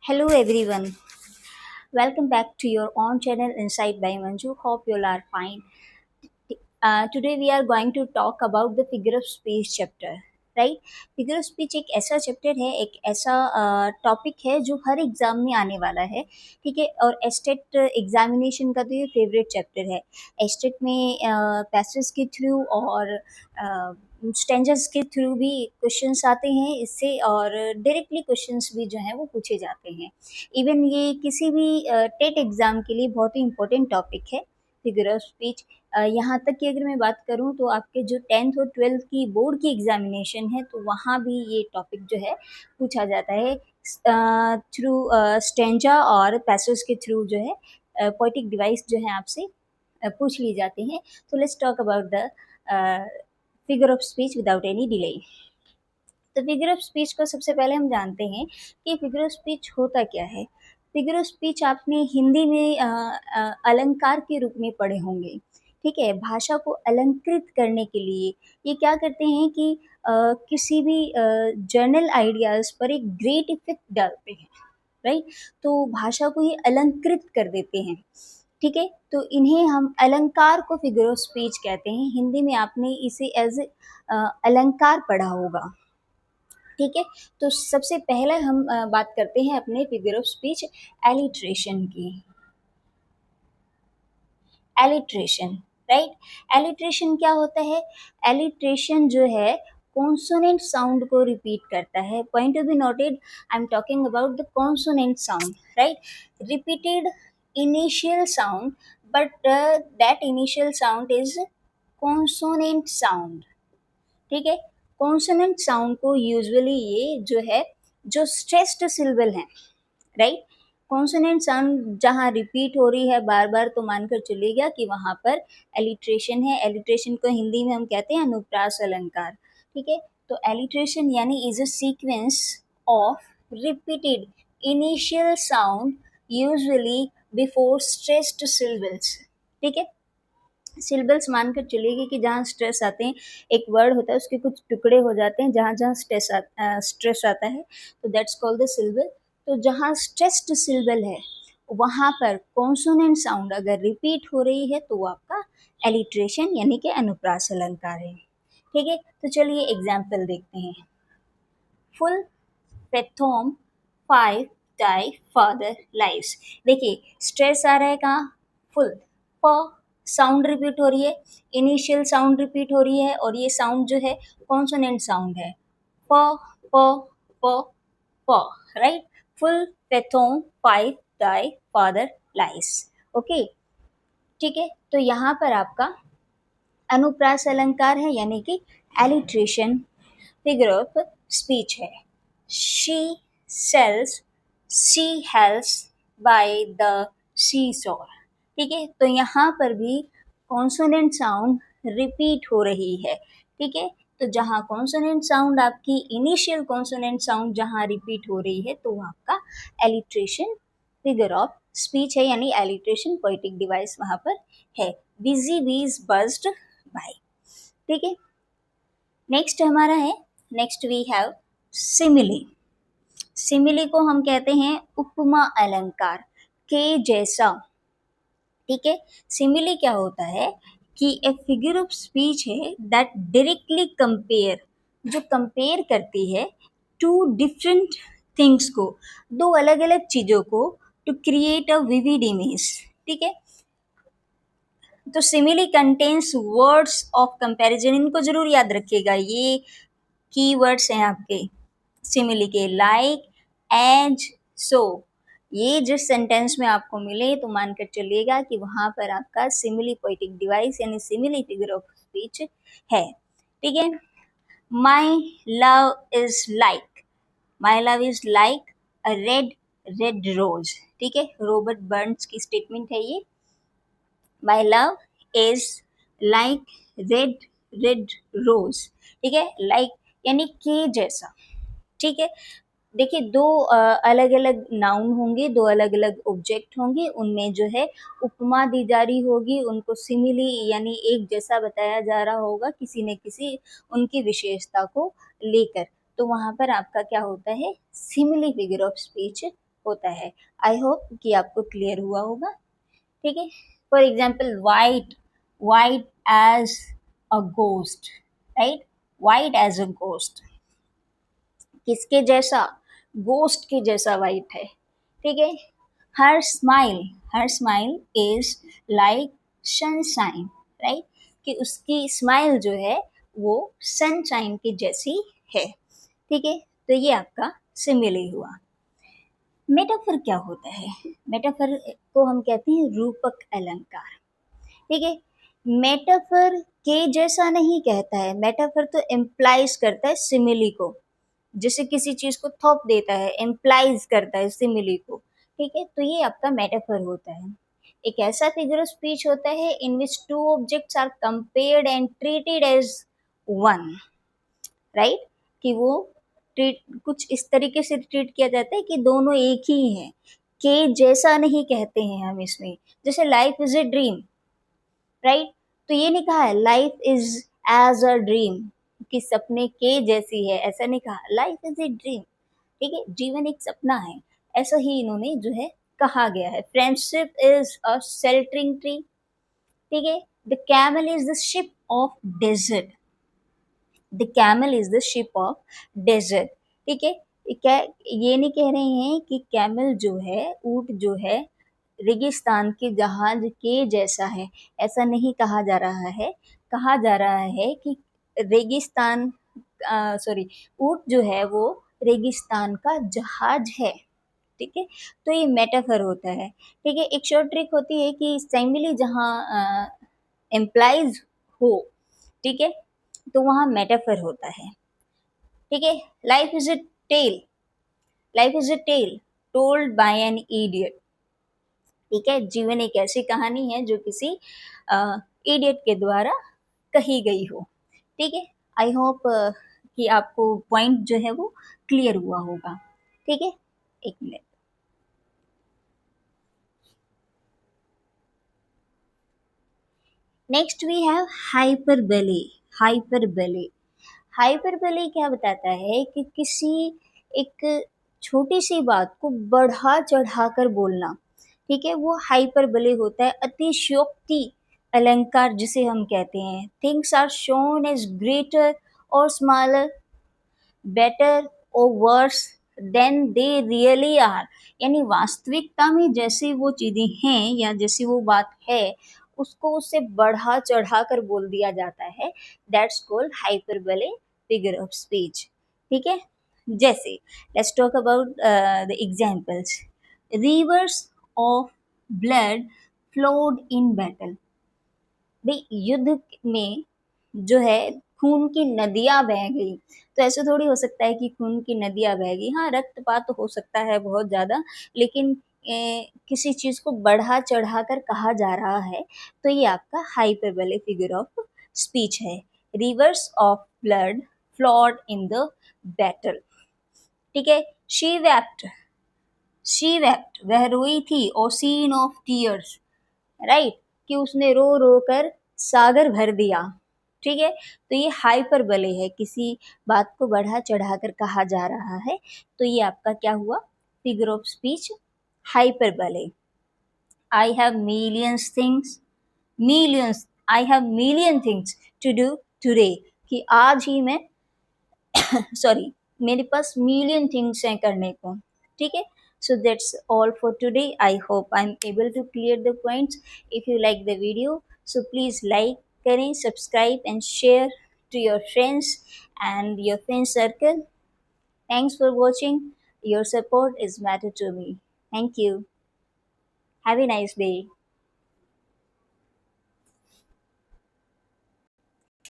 Hello everyone, welcome back to your own channel Insight by Manju. Hope you all are fine. Today we are going to talk about the figure of speech chapter. Right, figure of speech एक ऐसा chapter है, एक ऐसा topic है जो हर exam में आने वाला है. ठीक है, और एस्टेट एग्जामिनेशन का तो ये फेवरेट चैप्टर है. एस्टेट में पैसेज के थ्रू और स्टेंजर्स के थ्रू भी क्वेश्चंस आते हैं इससे, और डायरेक्टली क्वेश्चंस भी जो हैं वो पूछे जाते हैं. इवन ये किसी भी टेट एग्ज़ाम के लिए बहुत ही इम्पोर्टेंट टॉपिक है फिगर ऑफ स्पीच. यहाँ तक कि अगर मैं बात करूँ तो आपके जो 10th और 12th की बोर्ड की एग्ज़ामिनेशन है तो वहाँ भी ये टॉपिक जो है पूछा जाता है थ्रू स्टेंजा और पैसेज के थ्रू जो है पोएटिक डिवाइस जो है आपसे पूछ ली जाती हैं. तो let's talk about the figure of speech without any delay. तो फिगर ऑफ स्पीच को सबसे पहले हम जानते हैं कि फिगर ऑफ स्पीच होता क्या है. फिगर ऑफ स्पीच आपने हिंदी में अलंकार के रूप में पढ़े होंगे. ठीक है, भाषा को अलंकृत करने के लिए ये क्या करते हैं कि किसी भी जर्नल आइडियाज़ पर एक ग्रेट इफेक्ट डालते हैं. राइट, तो भाषा को ये अलंकृत कर देते हैं. ठीक है, तो इन्हें हम अलंकार को फिगर ऑफ स्पीच कहते हैं. हिंदी में आपने इसे एज अलंकार पढ़ा होगा. ठीक है, तो सबसे पहले हम बात करते हैं अपने फिगर ऑफ स्पीच एलिट्रेशन की. Alliteration, right. एलिट्रेशन क्या होता है? एलिट्रेशन जो है कॉन्सोनेंट साउंड को रिपीट करता है. Point to be noted, I am talking about the consonant sound. Right, repeated initial sound, but that initial sound is consonant sound. ठीक है, कॉन्सोनेंट साउंड को यूजुअली ये जो है जो स्ट्रेस्ड सिलेबल हैं. राइट, कॉन्सोनेंट साउंड जहाँ रिपीट हो रही है बार बार तो मानकर चलिएगा कि वहाँ पर एलिट्रेशन है. एलिट्रेशन को हिंदी में हम कहते हैं अनुप्रास अलंकार. ठीक है, तो एलिट्रेशन यानी is a sequence of repeated initial sound usually before stressed syllables. ठीक है, सिलेबल्स मानकर चलिएगा कि जहाँ स्ट्रेस आते हैं, एक वर्ड होता है उसके कुछ टुकड़े हो जाते हैं जहाँ जहाँ स्ट्रेस आता है, तो दैट्स कॉल्ड द सिलेबल. तो जहाँ स्ट्रेस्ड सिलेबल है वहाँ पर कॉन्सोनेंट साउंड अगर रिपीट हो रही है तो वो आपका एलिट्रेशन यानी कि अनुप्रास अलंकार है. ठीक है, तो चलिए एग्जाम्पल देखते हैं. Full fathom 5 thy father lives. देखिए स्ट्रेस आ रहा है कहाँ? फुल. प साउंड रिपीट हो रही है, इनिशियल साउंड रिपीट हो रही है, और ये साउंड जो है कॉन्सोनेंट साउंड है. प प प प. Right, full fathom 5 thy father lives. Okay, ठीक है, तो यहाँ पर आपका अनुप्रास अलंकार है यानी कि एलिट्रेशन फिगर ऑफ स्पीच है. She sells sea shells by the sea shore. ठीक है, तो यहाँ पर भी कॉन्सोनेंट साउंड रिपीट हो रही है. ठीक है, तो जहाँ कॉन्सोनेंट साउंड आपकी इनिशियल कॉन्सोनेंट साउंड जहाँ रिपीट हो रही है तो वो आपका एलिट्रेशन फिगर ऑफ स्पीच है यानी एलिट्रेशन पोएटिक डिवाइस वहाँ पर है. बिजी बीज बज्ड बाय. ठीक है, नेक्स्ट हमारा है, next we have simile. Simile को हम कहते हैं उपमा अलंकार के जैसा. ठीक है, सिमिली क्या होता है कि ए फिगर ऑफ स्पीच है दैट डायरेक्टली कंपेयर, जो कंपेयर करती है टू डिफरेंट थिंग्स को, दो अलग अलग चीज़ों को, to create a vivid image. ठीक है, तो simile contains words of comparison. इनको जरूर याद रखिएगा, ये की वर्ड्स हैं आपके सिमिली के. लाइक, एज, सो. ये जिस सेंटेंस में आपको मिले तो मानकर चलिएगा कि वहाँ पर आपका सिमिली पोएटिक डिवाइस यानी सिमिली फिगर ऑफ स्पीच है. ठीक है, my love is like. My love is like a red red rose. ठीक है, रॉबर्ट बर्न्स की स्टेटमेंट है ये. My love is like red red rose. ठीक है, लाइक यानी के जैसा. ठीक है, देखिए दो अलग अलग नाउन होंगे, दो अलग अलग ऑब्जेक्ट होंगे, उनमें जो है उपमा दी जा रही होगी, उनको सिमिली यानी एक जैसा बताया जा रहा होगा किसी न किसी उनकी विशेषता को लेकर. तो वहाँ पर आपका क्या होता है, सिमिली फिगर ऑफ स्पीच होता है। आई होप कि आपको क्लियर हुआ होगा। ठीक है, for example white, white as a ghost, right, white as a ghost, किसके जैसा, गोस्ट के जैसा वाइट है। ठीक है, her smile, her smile is like sunshine, right, कि उसकी स्माइल जो है वो सनशाइन की जैसी है। ठीक है, तो ये आपका सिमिली हुआ। मेटाफर क्या होता है? मेटाफर को हम कहते हैं रूपक अलंकार। ठीक है, मेटाफर के जैसा नहीं कहता है, मेटाफर तो इम्प्लाइज करता है सिमिली को, जैसे किसी चीज को थोप देता है, इम्प्लाइज करता है सिमिली को। ठीक है, तो ये आपका मेटाफर होता है। एक ऐसा फिगर ऑफ स्पीच होता है in which two objects are compared and treated as one, right, कि वो ट्रीट कुछ इस तरीके से ट्रीट किया जाता है कि दोनों एक ही हैं, के जैसा नहीं कहते हैं हम इसमें। जैसे life is a dream, right, तो ये नहीं कहा है life is as a dream कि सपने के जैसी है, ऐसा नहीं कहा, लाइफ इज ए ड्रीम। ठीक है, जीवन एक सपना है, ऐसा ही इन्होंने जो है कहा गया है। Friendship is a sheltering tree. ठीक है, the camel is the ship of desert, the camel is the ship of desert. ठीक है, क्या ये नहीं कह रहे हैं कि कैमल जो है, ऊंट जो है, रेगिस्तान के जहाज के जैसा है, ऐसा नहीं कहा जा रहा है। कहा जा रहा है कि रेगिस्तान, सॉरी, ऊंट जो है वो रेगिस्तान का जहाज है। ठीक है, तो ये मेटाफर होता है। ठीक है, एक शॉर्ट ट्रिक होती है कि सिमिली जहाँ एम्प्लाइज हो, ठीक है, तो वहाँ मेटाफर होता है। ठीक है, life is a tale, life is a tale told by an idiot. ठीक है, जीवन एक ऐसी कहानी है जो किसी इडियट के द्वारा कही गई हो। ठीक है, आई होप कि आपको पॉइंट जो है वो क्लियर हुआ होगा। ठीक है, एक minute. Next we have hyperbole. Hyperbole, hyperbole क्या बताता है कि किसी एक छोटी सी बात को बढ़ा चढ़ा कर बोलना। ठीक है, वो हाइपरबोले होता है, अतिशयोक्ति अलंकार जिसे हम कहते हैं। Things are shown as greater और स्मॉलर, बेटर और worse than they really are, यानी वास्तविकता में जैसी वो चीजें हैं या जैसी वो बात है, उसको उससे बढ़ा चढ़ा कर बोल दिया जाता है। That's called hyperbole figure of speech. ठीक है, जैसे let's talk about the examples. Reverse of blood flowed in battle. भाई युद्ध में जो है खून की नदियां बह गई, तो ऐसे थोड़ी हो सकता है कि खून की नदियां बह गई। हाँ, रक्तपात तो हो सकता है बहुत ज्यादा, लेकिन किसी चीज को बढ़ा चढ़ा कर कहा जा रहा है, तो ये आपका हाइपरबोले फिगर ऑफ स्पीच है। Reverse of blood flawed in the battle. ठीक है, शी वेप्ट, शी वेप्ट, वह रोई थी, और सीन ऑफ टीयर्स, राइट, कि उसने रो रो कर सागर भर दिया। ठीक है, तो ये हाइपरबोले है, किसी बात को बढ़ा चढ़ा कर कहा जा रहा है, तो ये आपका क्या हुआ, figure of speech hyperbole. I have millions things, millions, I have million things to do today, कि आज ही मैं सॉरी, मेरे पास मिलियन थिंग्स हैं करने को। ठीक है, so that's all for today. I hope I'm able to clear the points. If you like the video, so please like, करें, subscribe and share to your friends and your friend circle. Thanks for watching. Your support is matter to me. Thank you. Have a nice day.